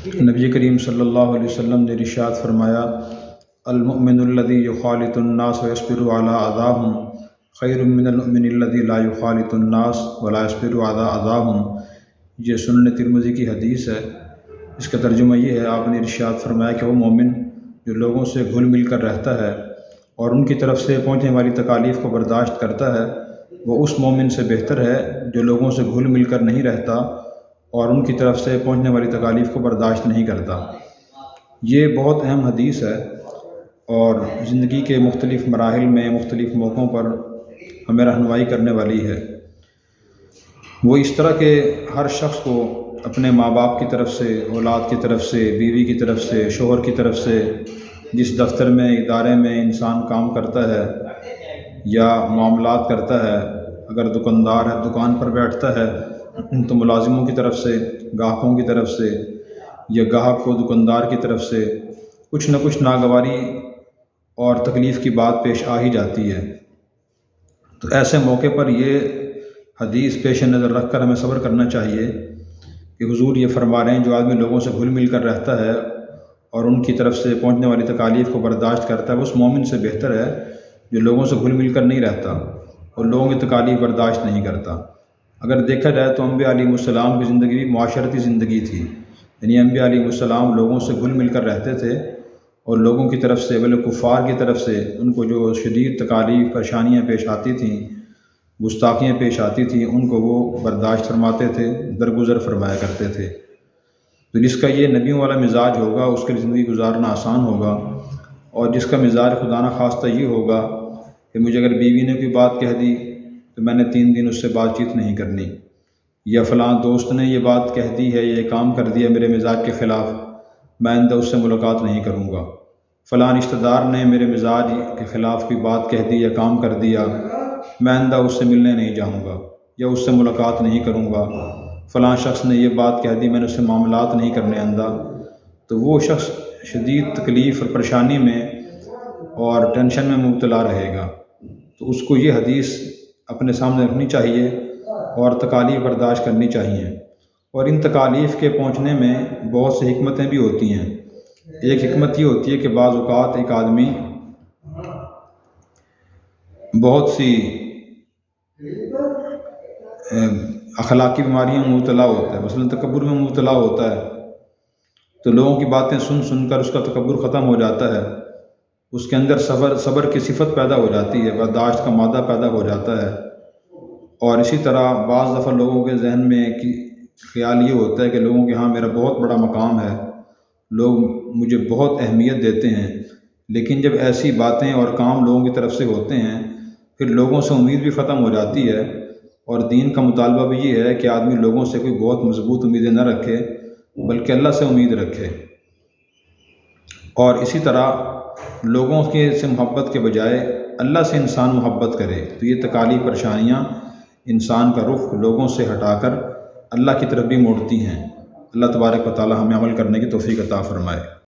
نبی کریم صلی اللہ علیہ وسلم نے ارشاد فرمایا، المؤمن الذی یخالط الناس ویصبر علی اذاہم خیر من المؤمن الذی لا یخالط الناس ولا یصبر علی اذاہم۔ یہ سنن ترمذی کی حدیث ہے۔ اس کا ترجمہ یہ ہے، آپ نے ارشاد فرمایا کہ وہ مومن جو لوگوں سے گھل مل کر رہتا ہے اور ان کی طرف سے پہنچنے والی تکالیف کو برداشت کرتا ہے، وہ اس مومن سے بہتر ہے جو لوگوں سے گھل مل کر نہیں رہتا اور ان کی طرف سے پہنچنے والی تکالیف کو برداشت نہیں کرتا۔ یہ بہت اہم حدیث ہے اور زندگی کے مختلف مراحل میں مختلف موقعوں پر ہمیں رہنمائی کرنے والی ہے۔ وہ اس طرح کہ ہر شخص کو اپنے ماں باپ کی طرف سے، اولاد کی طرف سے، بیوی کی طرف سے، شوہر کی طرف سے، جس دفتر میں، ادارے میں انسان کام کرتا ہے یا معاملات کرتا ہے، اگر دکاندار ہے دکان پر بیٹھتا ہے تو ملازموں کی طرف سے، گاہکوں کی طرف سے یا گاہک کو دکاندار کی طرف سے کچھ نہ کچھ ناگواری اور تکلیف کی بات پیش آ ہی جاتی ہے۔ تو ایسے موقع پر یہ حدیث پیش نظر رکھ کر ہمیں صبر کرنا چاہیے کہ حضور یہ فرما رہے ہیں، جو آدمی لوگوں سے گھل مل کر رہتا ہے اور ان کی طرف سے پہنچنے والی تکالیف کو برداشت کرتا ہے، وہ اس مومن سے بہتر ہے جو لوگوں سے گھل مل کر نہیں رہتا اور لوگوں کی تکالیف برداشت نہیں کرتا۔ اگر دیکھا جائے تو انبیاء علیہ السلام کی زندگی بھی معاشرتی زندگی تھی، یعنی انبیاء علیہ السلام لوگوں سے گھل مل کر رہتے تھے اور لوگوں کی طرف سے، بلکہ کفار کی طرف سے ان کو جو شدید تکالیف، پریشانیاں پیش آتی تھیں، گستاخیاں پیش آتی تھیں، ان کو وہ برداشت فرماتے تھے، درگزر فرمایا کرتے تھے۔ تو جس کا یہ نبیوں والا مزاج ہوگا اس کے لیے زندگی گزارنا آسان ہوگا، اور جس کا مزاج خدا نخواستہ یہ ہوگا کہ مجھے اگر بیوی نے کوئی بات کہہ دی تو میں نے 3 دن اس سے بات چیت نہیں کرنی، یا فلاں دوست نے یہ بات کہہ دی ہے، یہ کام کر دیا میرے مزاج کے خلاف، میں آئندہ اس سے ملاقات نہیں کروں گا، فلاں رشتہ دار نے میرے مزاج کے خلاف کوئی بات کہہ دی یا کام کر دیا، میں آئندہ اس سے ملنے نہیں جاؤں گا یا اس سے ملاقات نہیں کروں گا، فلاں شخص نے یہ بات کہہ دی، میں نے اس سے معاملات نہیں کرنے آئندہ۔ تو وہ شخص شدید تکلیف اور پریشانی میں اور ٹینشن میں مبتلا رہے گا۔ تو اس کو یہ حدیث اپنے سامنے رکھنی چاہیے اور تکالیف برداشت کرنی چاہیے، اور ان تکالیف کے پہنچنے میں بہت سی حکمتیں بھی ہوتی ہیں۔ ایک حکمت یہ ہوتی ہے کہ بعض اوقات ایک آدمی بہت سی اخلاقی بیماریوں میں مبتلا ہوتا ہے، مثلا تکبر میں مبتلا ہوتا ہے، تو لوگوں کی باتیں سن سن کر اس کا تکبر ختم ہو جاتا ہے، اس کے اندر صبر کی صفت پیدا ہو جاتی ہے، برداشت کا مادہ پیدا ہو جاتا ہے۔ اور اسی طرح بعض دفعہ لوگوں کے ذہن میں خیال یہ ہوتا ہے کہ لوگوں کے ہاں میرا بہت بڑا مقام ہے، لوگ مجھے بہت اہمیت دیتے ہیں، لیکن جب ایسی باتیں اور کام لوگوں کی طرف سے ہوتے ہیں پھر لوگوں سے امید بھی ختم ہو جاتی ہے۔ اور دین کا مطالبہ بھی یہ ہے کہ آدمی لوگوں سے کوئی بہت مضبوط امیدیں نہ رکھے بلکہ اللہ سے امید رکھے، اور اسی طرح لوگوں سے محبت کے بجائے اللہ سے انسان محبت کرے۔ تو یہ تکالیف، پریشانیاں انسان کا رخ لوگوں سے ہٹا کر اللہ کی طرف بھی موڑتی ہیں۔ اللہ تبارک و تعالی ہمیں عمل کرنے کی توفیق عطا فرمائے۔